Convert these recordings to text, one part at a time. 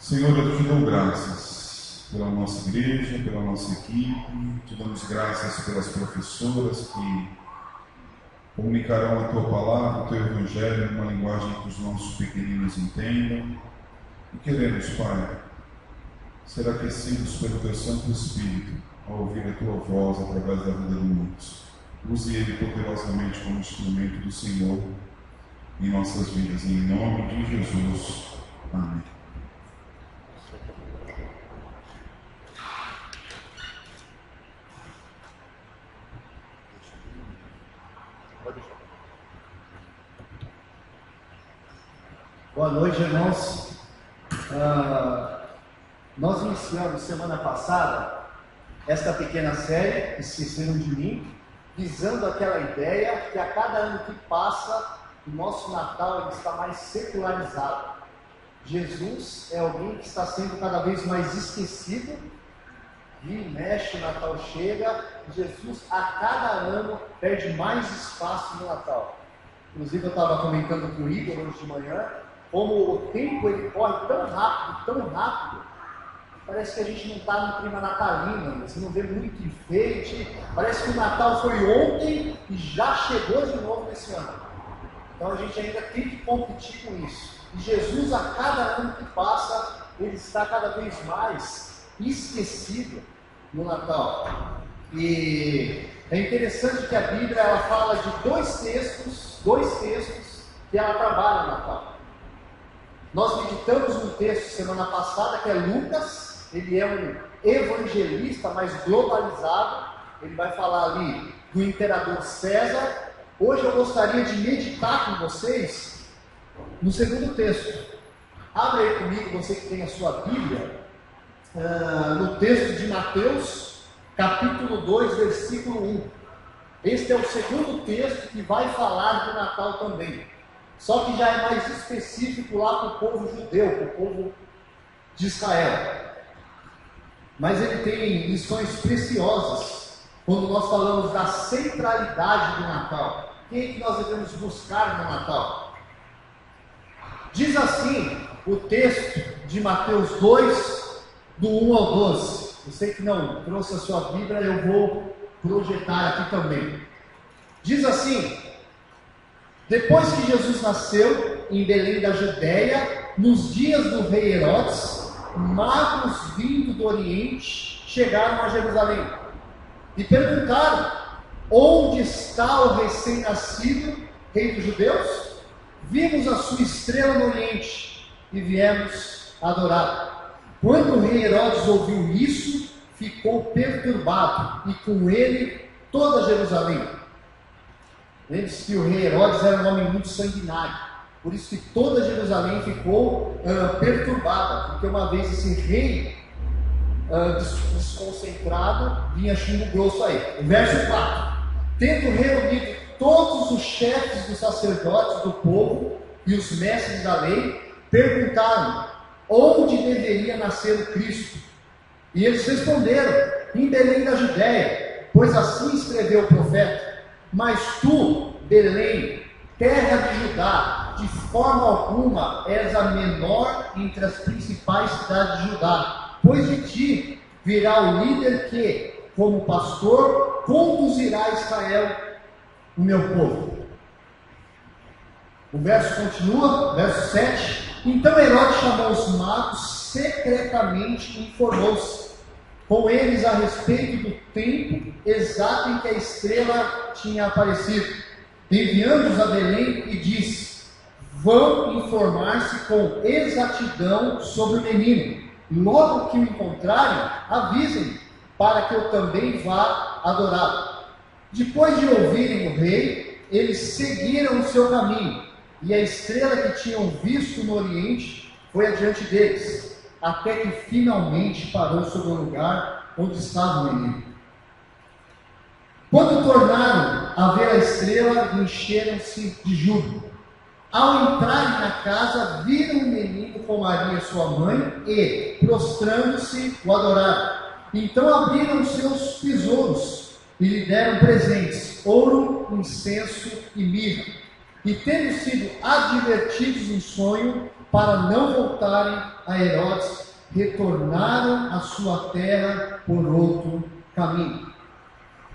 Senhor, eu te dou graças pela nossa igreja, pela nossa equipe, te damos graças pelas professoras que comunicarão a tua palavra, o teu evangelho, numa linguagem que os nossos pequeninos entendam. E queremos, Pai, ser aquecidos pelo teu Santo Espírito ao ouvir a tua voz através da vida de muitos. Use ele poderosamente como instrumento do Senhor em nossas vidas. Em nome de Jesus. Amém. Boa noite, irmãos. Nós iniciamos semana passada esta pequena série, Esqueceram de Mim, visando aquela ideia que a cada ano que passa, o nosso Natal ele está mais secularizado. Jesus é alguém que está sendo cada vez mais esquecido. Vira e mexe, o Natal chega, Jesus a cada ano perde mais espaço no Natal. Inclusive eu estava comentando com o Igor hoje de manhã, como o tempo ele corre tão rápido, parece que a gente não está no clima natalino, você não vê muito enfeite, parece que o Natal foi ontem e já chegou de novo nesse ano. Então a gente ainda tem que competir com isso. E Jesus, a cada ano que passa, ele está cada vez mais esquecido no Natal. E é interessante que a Bíblia ela fala de dois textos que ela trabalha no Natal. Nós meditamos um texto semana passada que é Lucas. Ele é um evangelista mais globalizado. Ele vai falar ali do imperador César. Hoje eu gostaria de meditar com vocês no segundo texto. Abre aí comigo, você que tem a sua Bíblia, no texto de Mateus, capítulo 2, versículo 1. Este é o segundo texto que vai falar do Natal também. Só que já é mais específico lá para o povo judeu, para o povo de Israel. Mas ele tem lições preciosas quando nós falamos da centralidade do Natal. Quem é que nós devemos buscar no Natal? Diz assim o texto de Mateus 2, do 1 ao 12. Você que não trouxe a sua Bíblia, eu vou projetar aqui também. Diz assim: depois que Jesus nasceu em Belém da Judéia, nos dias do rei Herodes, magos vindo do Oriente chegaram a Jerusalém e perguntaram: onde está o recém-nascido rei dos judeus? Vimos a sua estrela no Oriente e viemos adorar. Quando o rei Herodes ouviu isso, ficou perturbado, e com ele toda Jerusalém. Lembre-se que o rei Herodes era um homem muito sanguinário, por isso que toda Jerusalém ficou perturbada, porque uma vez esse rei desconcentrado vinha chumbo grosso aí. O verso 4: tendo reunido todos os chefes dos sacerdotes do povo e os mestres da lei, perguntaram onde deveria nascer o Cristo. E eles responderam: em Belém da Judéia, pois assim escreveu o profeta. Mas tu, Belém, terra de Judá, de forma alguma és a menor entre as principais cidades de Judá, pois de ti virá o líder que, como pastor, conduzirá a Israel, o meu povo. O verso continua, verso 7. Então Herodes chamou os magos secretamente e informou-se com eles a respeito do tempo exato em que a estrela tinha aparecido, enviando-os a Belém, e disse: vão informar-se com exatidão sobre o menino. Logo que o encontrarem, avisem, para que eu também vá adorá-lo. Depois de ouvirem o rei, eles seguiram o seu caminho, e a estrela que tinham visto no Oriente foi adiante deles, até que finalmente parou sobre o lugar onde estava o menino. Quando tornaram a ver a estrela, encheram-se de júbilo. Ao entrarem na casa, viram o menino com Maria, sua mãe, e, prostrando-se, o adoraram. Então abriram seus tesouros e lhe deram presentes: ouro, incenso e mirra. E tendo sido advertidos em sonho, para não voltarem a Herodes, retornaram à sua terra por outro caminho.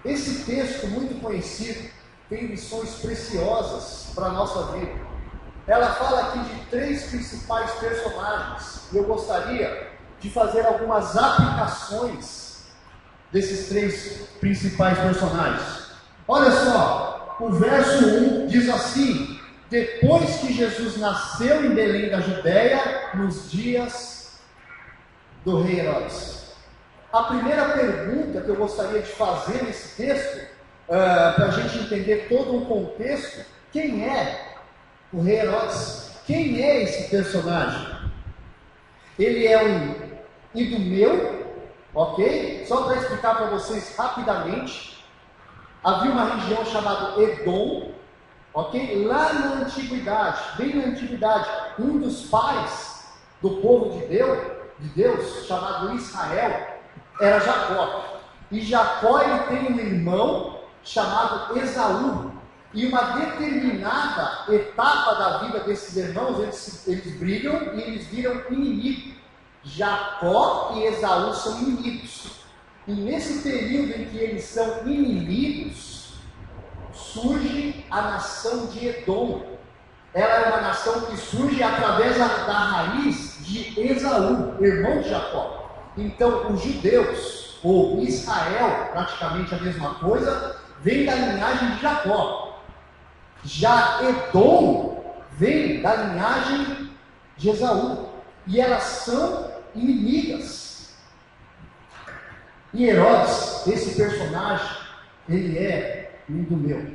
Esse texto muito conhecido tem lições preciosas para a nossa vida. Ela fala aqui de 3 principais personagens. Eu gostaria de fazer algumas aplicações desses 3 principais personagens. Olha só, o verso 1 diz assim: depois que Jesus nasceu em Belém da Judéia, nos dias do rei Herodes. A primeira pergunta que eu gostaria de fazer nesse texto, para a gente entender todo o contexto: quem é o rei Herodes? Quem é esse personagem? Ele é um idumeu, ok? Só para explicar para vocês rapidamente, havia uma região chamada Edom, ok? Lá na antiguidade, bem na antiguidade, um dos pais do povo de Deus, chamado Israel, era Jacó. E Jacó, ele tem um irmão chamado Esaú. E uma determinada etapa da vida desses irmãos, eles brigam e eles viram inimigos. Jacó e Esaú são inimigos. E nesse período em que eles são inimigos, surge a nação de Edom. Ela é uma nação que surge através da raiz de Esaú, irmão de Jacó. Então, os judeus, ou Israel, praticamente a mesma coisa, vem da linhagem de Jacó. Já Edom vem da linhagem de Esaú. E elas são inimigas. E Herodes, esse personagem, ele é um idumeu.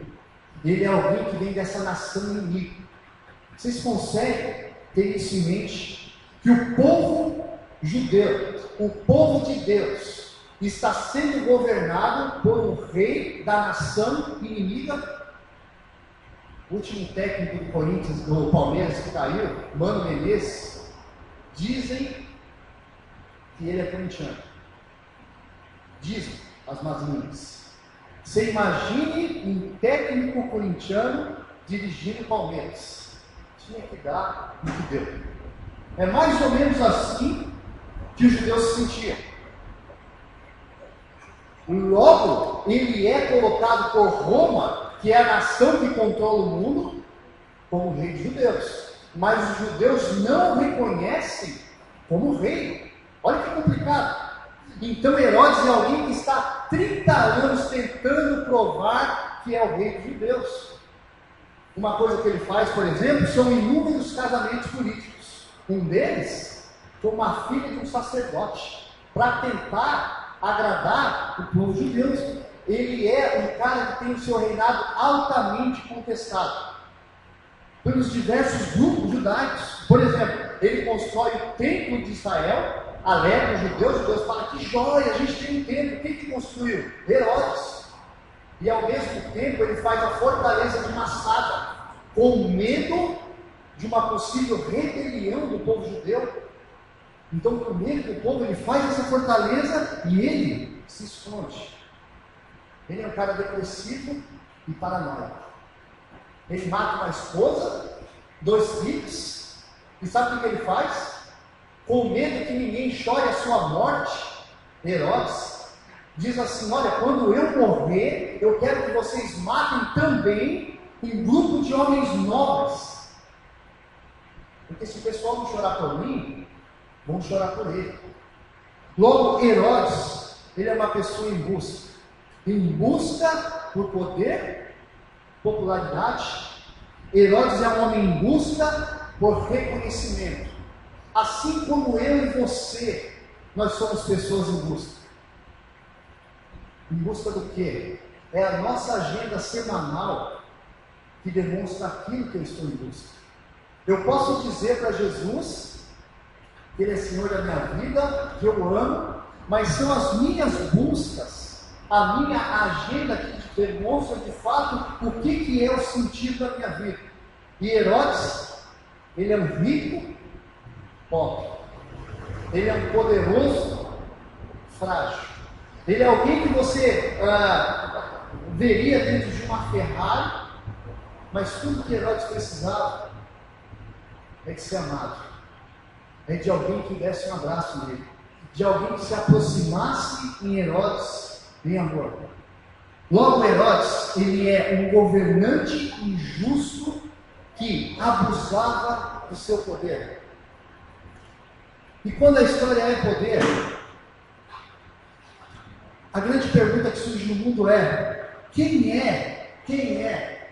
Ele é alguém que vem dessa nação inimiga. Vocês conseguem ter isso em mente? Que o povo judeu, o povo de Deus, está sendo governado por um rei da nação inimiga? O último técnico do Corinthians, do Palmeiras que caiu, Mano Menezes, dizem que ele é corintiano. Dizem as más línguas. Você imagine um técnico corintiano dirigindo o Palmeiras. Tinha que dar no que deu. É mais ou menos assim que os judeus se sentiam. Logo, ele é colocado por Roma, que é a nação que controla o mundo, como rei dos judeus. Mas os judeus não o reconhecem como rei. Olha que complicado. Então Herodes é alguém que está há 30 anos tentando provar que é o rei dos judeus. Uma coisa que ele faz, por exemplo, são inúmeros casamentos políticos. Um deles foi uma filha de um sacerdote, para tentar agradar o povo judeu. Ele é um cara que tem o seu reinado altamente contestado pelos diversos grupos judaicos. Por exemplo, ele constrói o templo de Israel, alega os judeus falam: que joia, a gente tem um templo. Quem que construiu? Herodes. E ao mesmo tempo ele faz a fortaleza de Massada, com medo de uma possível rebelião do povo judeu. Então, com medo do povo, ele faz essa fortaleza e ele se esconde. Ele é um cara depressivo e paranoico. Ele mata uma esposa, 2 filhos, e sabe o que ele faz? Com medo que ninguém chore a sua morte, Herodes diz assim: olha, quando eu morrer, eu quero que vocês matem também um grupo de homens nobres. Porque se o pessoal não chorar por mim, vão chorar por ele. Logo, Herodes, ele é uma pessoa em busca por poder, popularidade. Herodes é um homem em busca por reconhecimento. Assim como eu e você, nós somos pessoas em busca. Em busca do quê? É a nossa agenda semanal que demonstra aquilo que eu estou em busca. Eu posso dizer para Jesus que Ele é Senhor da minha vida, que eu amo, mas são as minhas buscas, a minha agenda que demonstra de fato o que é o sentido da minha vida. E Herodes, ele é um rico pobre. Ele é um poderoso frágil. Ele é alguém que você veria dentro de uma Ferrari, mas tudo que Herodes precisava é de ser amado, é de alguém que desse um abraço nele, de alguém que se aproximasse em Herodes em amor. Logo, Herodes, ele é um governante injusto que abusava do seu poder. E quando a história é poder, a grande pergunta que surge no mundo é: quem é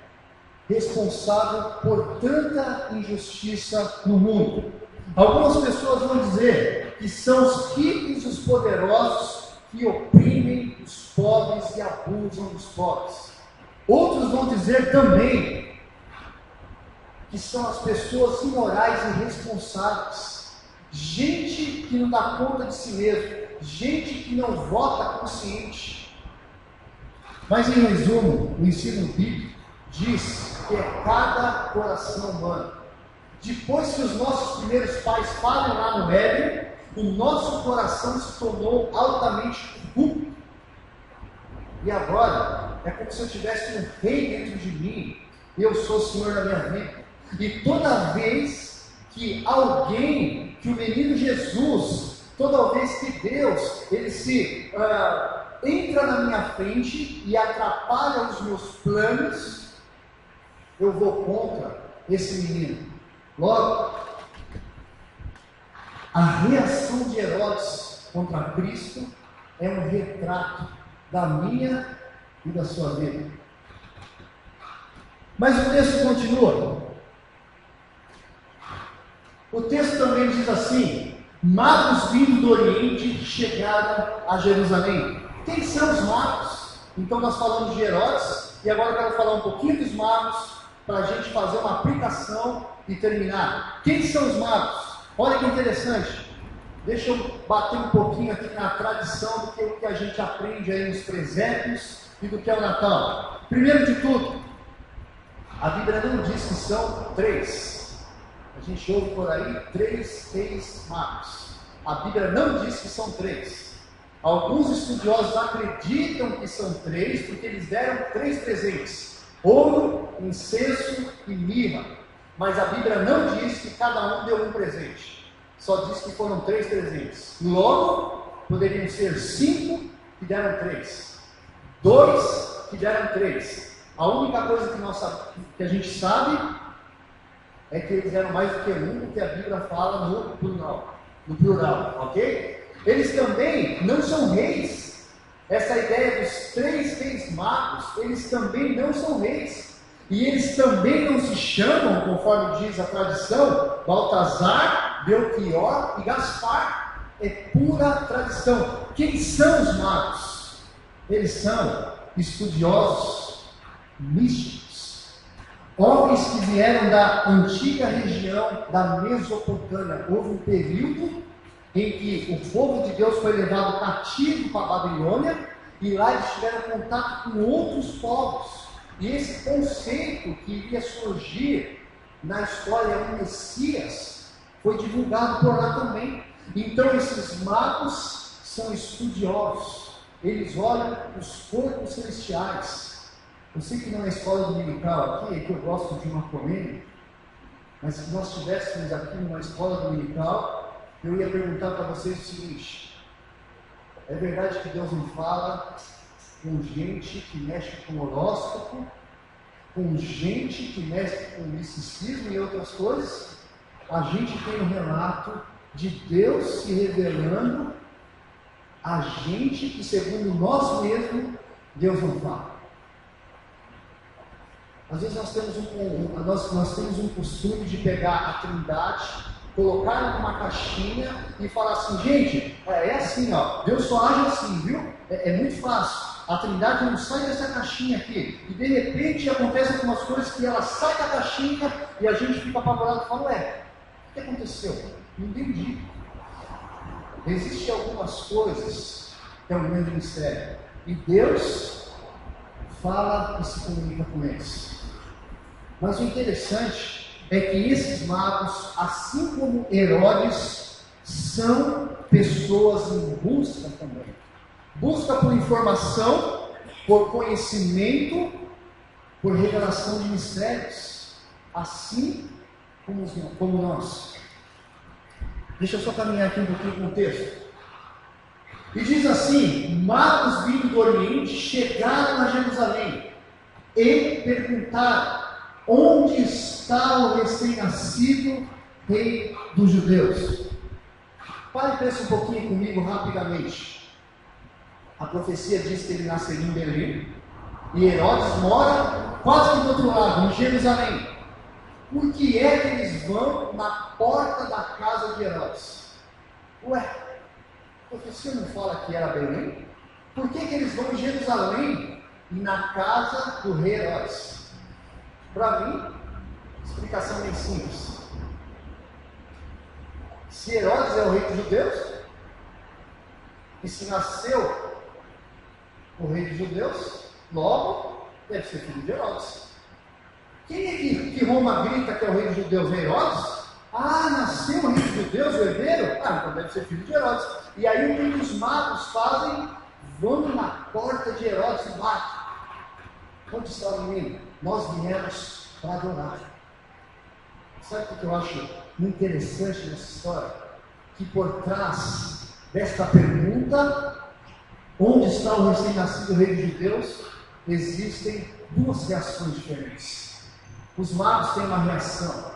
responsável por tanta injustiça no mundo? Algumas pessoas vão dizer que são os ricos e os poderosos que oprimem os pobres e abusam dos pobres. Outros vão dizer também que são as pessoas imorais e irresponsáveis, gente que não dá conta de si mesmo, gente que não vota consciente. Mas em resumo, o ensino bíblico diz que é cada coração humano. Depois que os nossos primeiros pais falham lá no Éden, o nosso coração se tornou altamente corrupto. E agora, é como se eu tivesse um rei dentro de mim, e eu sou o Senhor da minha vida. E toda vez que alguém, que o menino Jesus, toda vez que Deus, ele se entra na minha frente e atrapalha os meus planos, eu vou contra esse menino. Logo, a reação de Herodes contra Cristo é um retrato da minha e da sua vida. Mas o texto continua. O texto também diz assim: magos vindos do Oriente chegaram a Jerusalém. Quem são os magos? Então nós falamos de Herodes, e agora eu quero falar um pouquinho dos magos, para a gente fazer uma aplicação e terminar. Quem são os magos? Olha que interessante. Deixa eu bater um pouquinho aqui na tradição do que a gente aprende aí nos presépios e do que é o Natal. Primeiro de tudo, a Bíblia não diz que são 3. A gente ouve por aí 3 reis magos. A Bíblia não diz que são 3. Alguns estudiosos acreditam que são 3, porque eles deram 3 presentes: ouro, incenso e mirra. Mas a Bíblia não diz que cada um deu um presente. Só diz que foram 3 presentes. Logo, poderiam ser 5 que deram 3. 2 que deram 3. A única coisa que a gente sabe é que eles eram mais do que um, porque a Bíblia fala no plural, ok? Eles também não são reis. Essa ideia dos 3 reis magos, eles também não são reis. E eles também não se chamam, conforme diz a tradição, Baltazar, Belchior e Gaspar. É pura tradição. Quem são os magos? Eles são estudiosos místicos, homens que vieram da antiga região da Mesopotâmia. Houve um período em que o povo de Deus foi levado cativo para a Babilônia, e lá eles tiveram contato com outros povos. E esse conceito que iria surgir na história do Messias foi divulgado por lá também. Então esses magos são estudiosos. Eles olham os corpos celestiais. Eu sei que não é escola dominical aqui, é que eu gosto de uma polêmica, mas se nós estivéssemos aqui numa escola dominical, eu ia perguntar para vocês o seguinte: é verdade que Deus não fala com gente que mexe com horóscopo, com gente que mexe com misticismo e outras coisas? A gente tem um relato de Deus se revelando a gente que, segundo nós mesmos, Deus não fala. Às vezes nós temos um costume de pegar a Trindade, colocar numa caixinha e falar assim: gente, é assim, ó, Deus só age assim, viu? É muito fácil. A Trindade não sai dessa caixinha aqui, e de repente acontecem algumas coisas que ela sai da caixinha e a gente fica apavorado e fala: ué, o que aconteceu? Não entendi. Existem algumas coisas que é um grande mistério, e Deus fala e se comunica com eles. Mas o interessante é que esses magos, assim como Herodes, são pessoas em busca também. Busca por informação, por conhecimento, por revelação de mistérios. Assim como nós. Deixa eu só caminhar aqui um pouquinho com o texto. E diz assim: magos vindo do Oriente chegaram a Jerusalém e perguntaram: onde está o recém-nascido rei dos judeus? Pare e pense um pouquinho comigo rapidamente. A profecia diz que ele nasceria em Belém, e Herodes mora quase que do outro lado, em Jerusalém. Por que é que eles vão na porta da casa de Herodes? Ué, a profecia não fala que era Belém? Por que eles vão em Jerusalém e na casa do rei Herodes? Para mim, explicação bem simples. Se Herodes é o rei dos judeus, e se nasceu o rei dos judeus, logo deve ser filho de Herodes. Quem é que Roma grita que é o rei dos judeus? É Herodes? Ah, nasceu o rei dos judeus, o herdeiro? Ah, então deve ser filho de Herodes. E aí o que os magos fazem? Vão na porta de Herodes e batem. Onde está o menino? Nós viemos para adorar. Sabe o que eu acho muito interessante nessa história? Que por trás desta pergunta, onde está o recém-nascido rei dos judeus, existem duas reações diferentes. Os magos têm uma reação,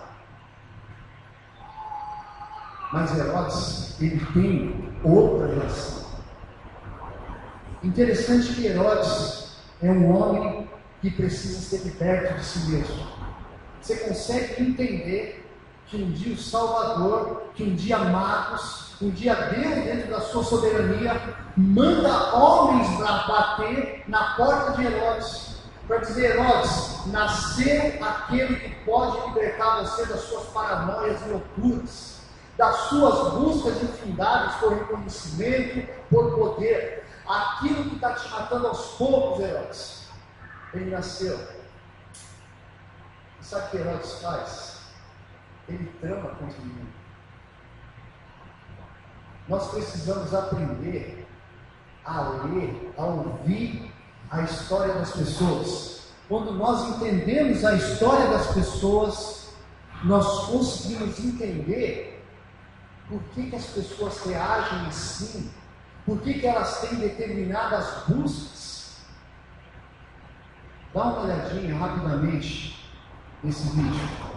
mas Herodes, ele tem outra reação. Interessante que Herodes é um homem que precisa ser perto de si mesmo. Você consegue entender que um dia o Salvador, que um dia magos, um dia Deus, dentro da sua soberania, manda homens para bater na porta de Herodes, para dizer: Herodes, nasceu aquele que pode libertar você das suas paranoias e loucuras, das suas buscas infindáveis por reconhecimento, por poder, aquilo que está te matando aos poucos, Herodes. Ele nasceu. E sabe o que Herodes faz? Ele trama contra o mundo. Nós precisamos aprender a ler, a ouvir a história das pessoas. Quando nós entendemos a história das pessoas, nós conseguimos entender por que as pessoas reagem assim, por que elas têm determinadas buscas. Dá uma olhadinha rapidamente nesse vídeo.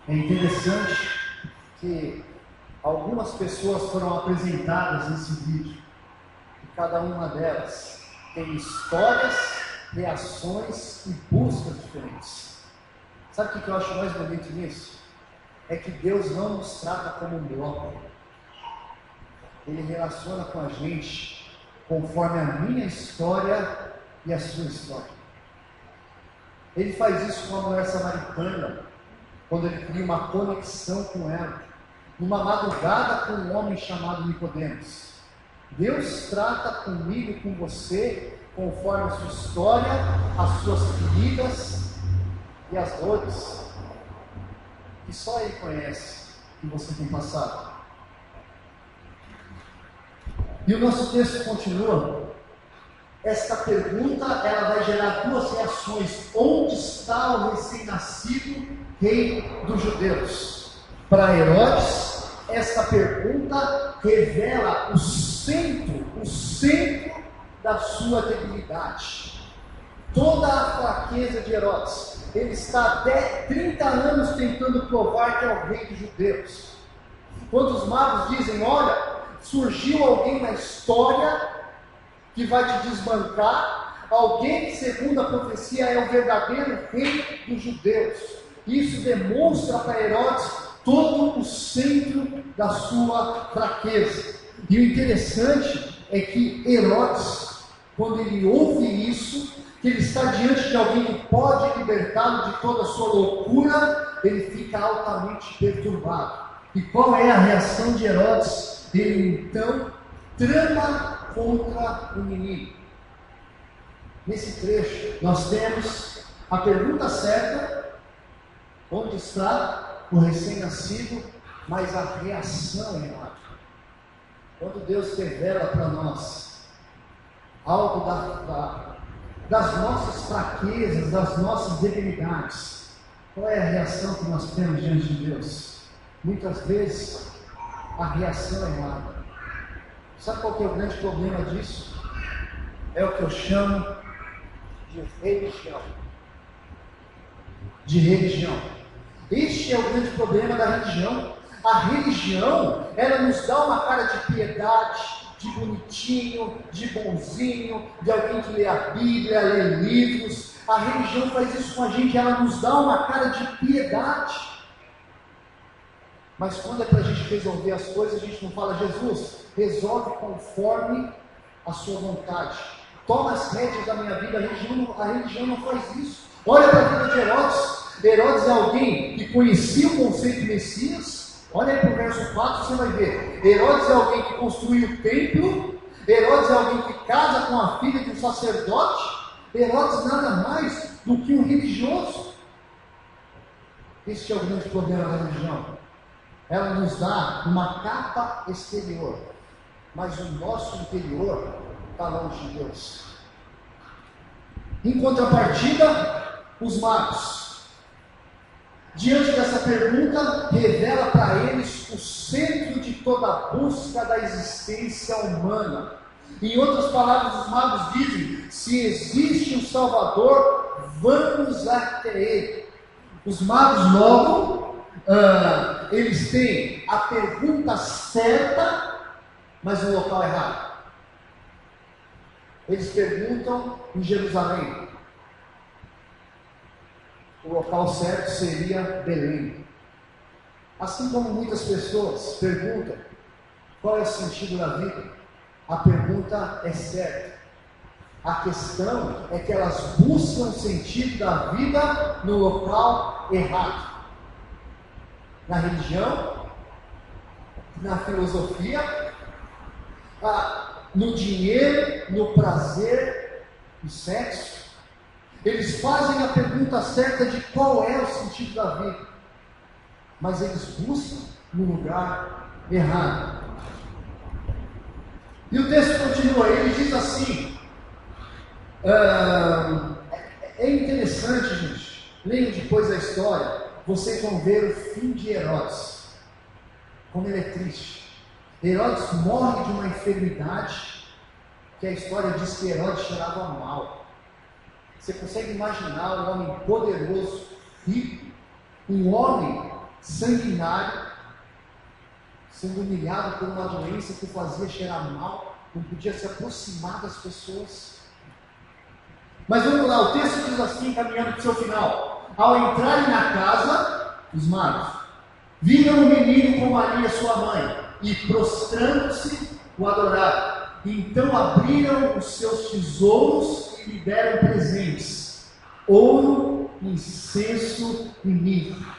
É interessante que algumas pessoas foram apresentadas nesse vídeo, e cada uma delas tem histórias, reações e buscas diferentes. Sabe o que eu acho mais bonito nisso? É que Deus não nos trata como um bloco. Ele relaciona com a gente conforme a minha história e a sua história. Ele faz isso com a mulher samaritana, quando ele cria uma conexão com ela, numa madrugada com um homem chamado Nicodemos. Deus trata comigo e com você conforme a sua história, as suas feridas e as dores que só Ele conhece, que você tem passado. E o nosso texto continua. Esta pergunta, ela vai gerar duas reações. Onde está o recém-nascido rei dos judeus? Para Herodes, esta pergunta revela o centro da sua debilidade. Toda a fraqueza de Herodes. Ele está há 30 anos tentando provar que é o rei dos judeus. Quando os magos dizem, olha, surgiu alguém na história que vai te desbancar, alguém que segundo a profecia é o verdadeiro rei dos judeus. Isso demonstra para Herodes todo o centro da sua fraqueza. E o interessante é que Herodes, quando ele ouve isso, que ele está diante de alguém que pode libertá-lo de toda a sua loucura, ele fica altamente perturbado. E qual é a reação de Herodes? Ele então trama contra o inimigo. Nesse trecho, nós temos a pergunta certa, onde está o recém-nascido, mas a reação errada. Quando Deus revela para nós algo das nossas fraquezas, das nossas debilidades, qual é a reação que nós temos diante de Deus? Muitas vezes, a reação é errada. Sabe qual que é o grande problema disso? É o que eu chamo de religião. Este é o grande problema da religião. A religião, ela nos dá uma cara de piedade, de bonitinho, de bonzinho, de alguém que lê a Bíblia, lê livros. A religião faz isso com a gente, ela nos dá uma cara de piedade. Mas quando é para a gente resolver as coisas, a gente não fala, Jesus, resolve conforme a sua vontade. Toma as rédeas da minha vida. A religião não faz isso. Olha para a vida de Herodes. Herodes é alguém que conhecia o conceito de Messias. Olha aí para o verso 4, você vai ver. Herodes é alguém que construiu o templo. Herodes é alguém que casa com a filha de um sacerdote. Herodes nada mais do que um religioso. Este é o grande problema da religião. Ela nos dá uma capa exterior, mas o nosso interior está longe de Deus. Em contrapartida, os magos, diante dessa pergunta, revela para eles o centro de toda a busca da existência humana. Em outras palavras, os magos dizem, se existe um Salvador, vamos até Ele. Os magos logo, eles têm a pergunta certa, mas no local errado. Eles perguntam em Jerusalém. O local certo seria Belém. Assim como muitas pessoas perguntam qual é o sentido da vida, a pergunta é certa. A questão é que elas buscam o sentido da vida no local errado. Na religião, na filosofia, no dinheiro, no prazer, no sexo. Eles fazem a pergunta certa de qual é o sentido da vida, mas eles buscam no lugar errado. E o texto continua, ele diz assim, é interessante, gente, leiam depois a história, vocês vão ver o fim de Herodes, como ele é triste. Herodes morre de uma enfermidade, que a história diz que Herodes cheirava mal. Você consegue imaginar um homem poderoso, rico, um homem sanguinário, sendo humilhado por uma doença que o fazia cheirar mal, não podia se aproximar das pessoas. Mas vamos lá, o texto diz assim, caminhando para o seu final: ao entrarem na casa, os magos viram o menino com Maria, sua mãe, e prostrando-se, o adoraram. Então abriram os seus tesouros e lhe deram presentes: ouro, incenso e mirra.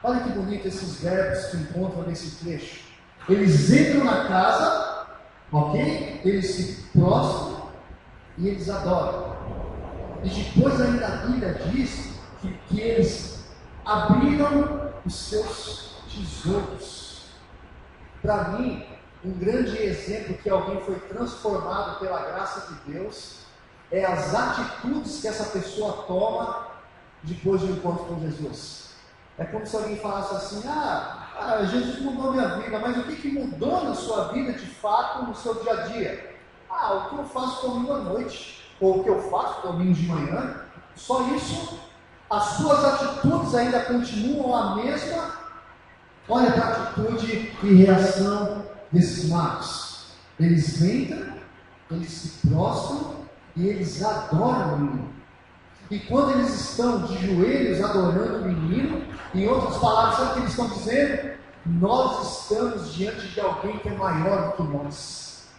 Olha que bonito esses verbos que encontram nesse trecho. Eles entram na casa, ok? Eles se prostram e eles adoram. E depois ainda a Bíblia diz que eles abriram os seus tesouros. Para mim, um grande exemplo que alguém foi transformado pela graça de Deus é as atitudes que essa pessoa toma depois do encontro com Jesus. É como se alguém falasse assim: Jesus mudou minha vida, mas o que mudou na sua vida de fato no seu dia a dia? O que eu faço domingo à noite, ou o que eu faço domingo de manhã, só isso. As suas atitudes ainda continuam a mesma. Olha para a atitude e reação desses magos. Eles entram, eles se prostram e eles adoram o menino. E quando eles estão de joelhos adorando o menino, em outras palavras, sabe o que eles estão dizendo? Nós estamos diante de alguém que é maior do que nós,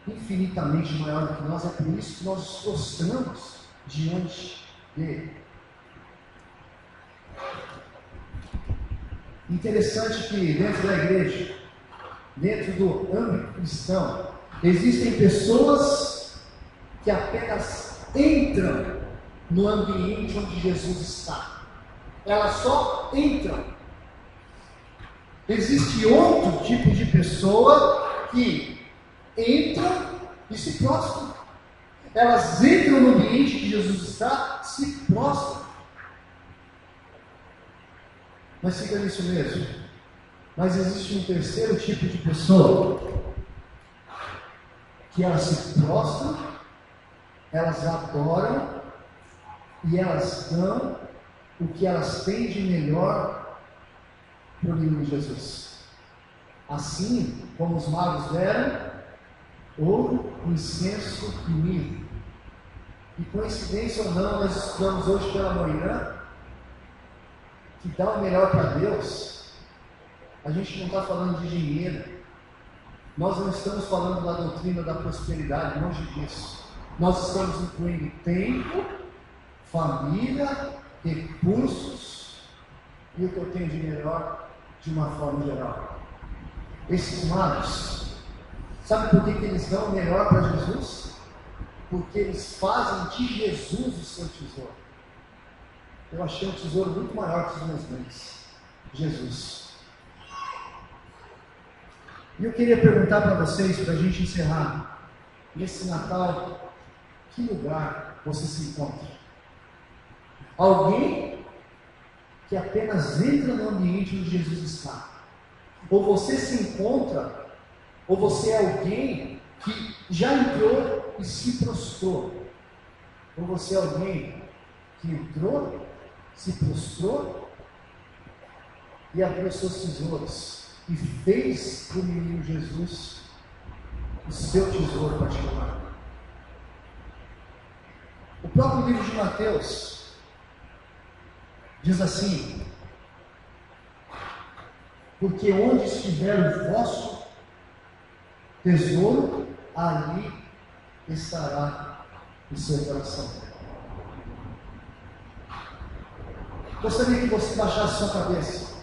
infinitamente maior do que nós. É por isso que nós nos prostramos diante dele. Interessante que dentro da igreja, dentro do âmbito cristão, existem pessoas que apenas entram no ambiente onde Jesus está. Elas só entram. Existe outro tipo de pessoa que entra e se prostra. Elas entram no ambiente que Jesus está, se prostram. Mas fica nisso mesmo. Mas existe um terceiro tipo de pessoa que elas se prostram, elas adoram e elas dão o que elas têm de melhor para o menino Jesus. Assim como os magos deram ouro, incenso e mirra. E coincidência ou não, nós estudamos hoje pela manhã que dá o melhor para Deus. A gente não está falando de dinheiro. Nós não estamos falando da doutrina da prosperidade, longe disso. Nós estamos incluindo tempo, família, recursos e o que eu tenho de melhor de uma forma geral. Esses magos, sabe por que eles dão o melhor para Jesus? Porque eles fazem de Jesus o seu tesouro. Eu achei um tesouro muito maior que os meus bens. Jesus. E eu queria perguntar para vocês, para a gente encerrar, nesse Natal, que lugar você se encontra? Alguém que apenas entra no ambiente onde Jesus está? Ou você se encontra, ou você é alguém que já entrou e se prostrou? Ou você é alguém que entrou, se prostrou e abriu seus tesouros e fez para o menino Jesus o seu tesouro particular? O próprio livro de Mateus diz assim: porque onde estiver o vosso tesouro, ali estará o seu coração. Gostaria que você baixasse sua cabeça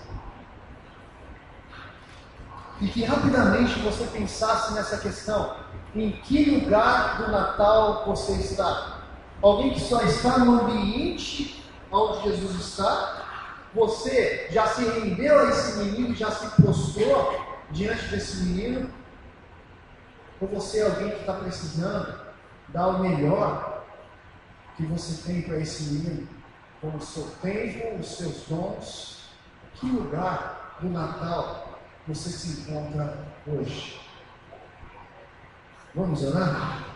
e que rapidamente você pensasse nessa questão: em que lugar do Natal você está? Alguém que só está no ambiente onde Jesus está? Você já se rendeu a esse menino, já se prostrou diante desse menino? Ou você é alguém que está precisando dar o melhor que você tem para esse menino, com o seu tempo, os seus dons? Que lugar do Natal você se encontra hoje? Vamos orar?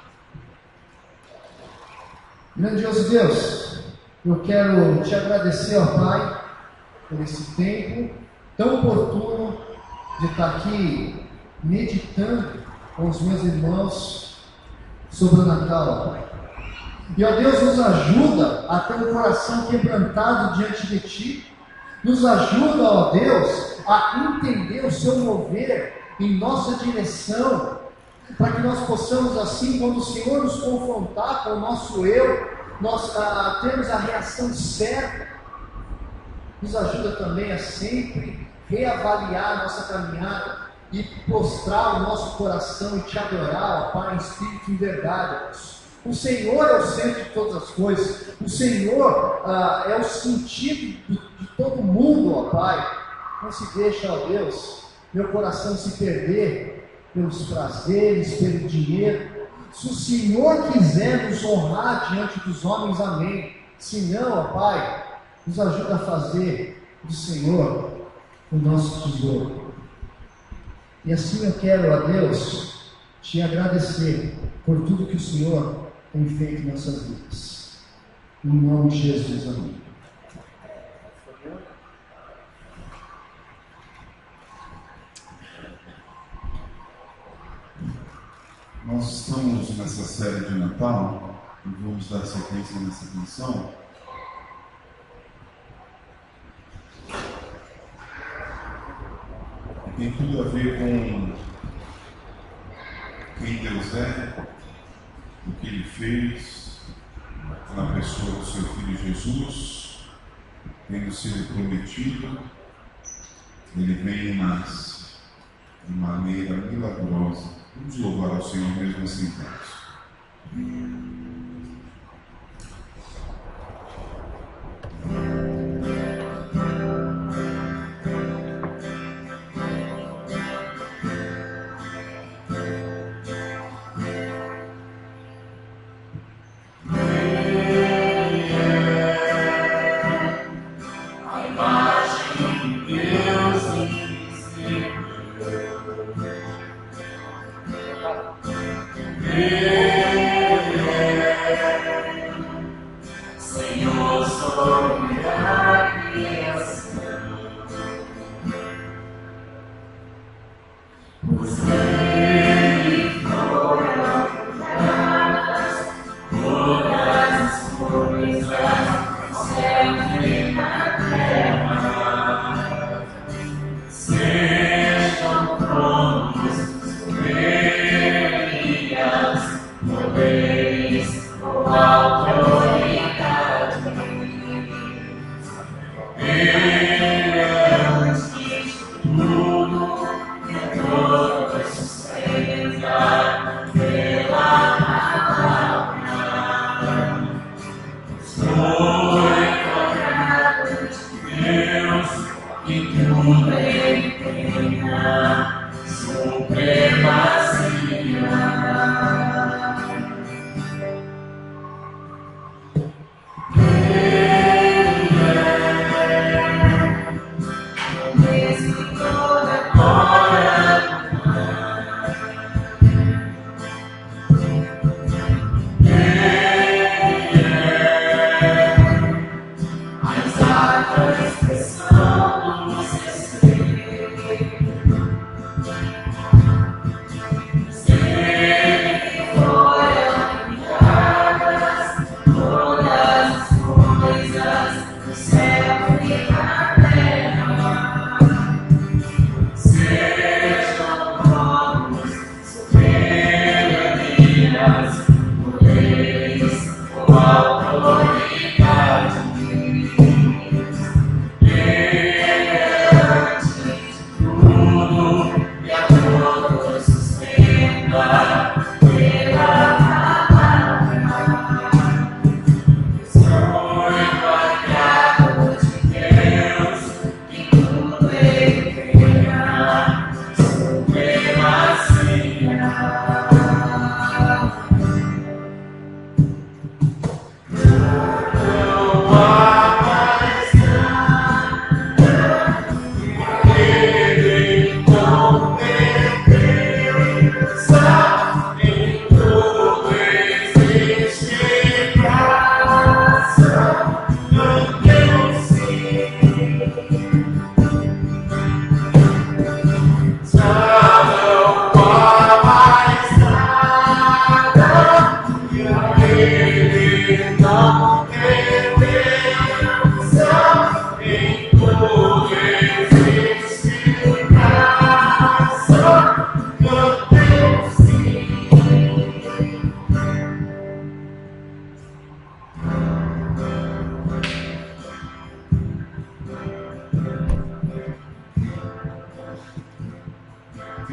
Grandioso Deus, eu quero te agradecer, ó Pai, por esse tempo tão oportuno de estar aqui meditando com os meus irmãos sobre o Natal, Pai. E, ó Deus, nos ajuda a ter um coração quebrantado diante de Ti. Nos ajuda, ó Deus, a entender o Seu mover em nossa direção, para que nós possamos, assim, quando o Senhor nos confrontar com o nosso eu, nós termos a reação certa. Nos ajuda também a sempre reavaliar a nossa caminhada e prostrar o nosso coração e Te adorar, ó Pai, em espírito e em verdade, Deus. O Senhor é o centro de todas as coisas. O Senhor é o sentido de todo mundo, ó Pai. Não se deixa, ó Deus, meu coração se perder pelos prazeres, pelo dinheiro. Se o Senhor quiser nos honrar diante dos homens, amém. Se não, ó Pai, nos ajuda a fazer do Senhor o nosso tesouro. E assim eu quero, ó Deus, Te agradecer por tudo que o Senhor tem feito em nossas vidas. Em nome de Jesus, amém. Nós estamos nessa série de Natal e vamos dar sequência nessa canção. Tem tudo a ver com quem Deus é, o que Ele fez na pessoa do Seu Filho Jesus, tendo sido prometido. Ele vem e nasce de maneira milagrosa. Vamos louvar ao Senhor mesmo assim,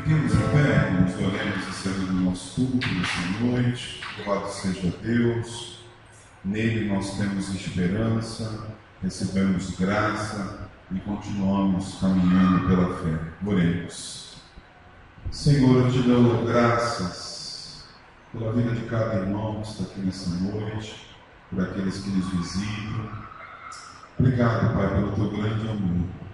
Fiquemos em pé, nos oremos recebendo o nosso culto nessa noite. Louvado seja Deus. Nele nós temos esperança, recebemos graça e continuamos caminhando pela fé. Oremos. Senhor, eu te dou graças pela vida de cada irmão que está aqui nessa noite, por aqueles que nos visitam. Obrigado, Pai, pelo teu grande amor.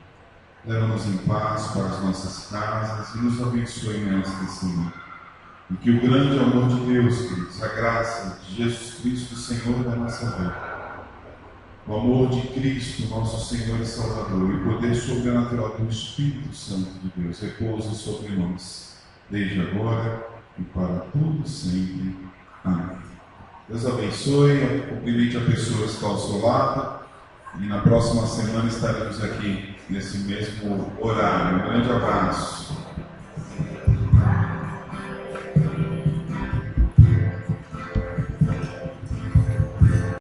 Leva-nos em paz para as nossas casas e nos abençoe nesta semana. E que o grande amor de Deus, queridos, a graça de Jesus Cristo, Senhor da nossa vida, o amor de Cristo, nosso Senhor e Salvador, e o poder sobrenatural do Espírito Santo de Deus repouse sobre nós, desde agora e para todo sempre. Amém. Deus abençoe, cumprimente a pessoa que está ao seu lado, e na próxima semana estaremos aqui nesse mesmo horário. Um grande abraço.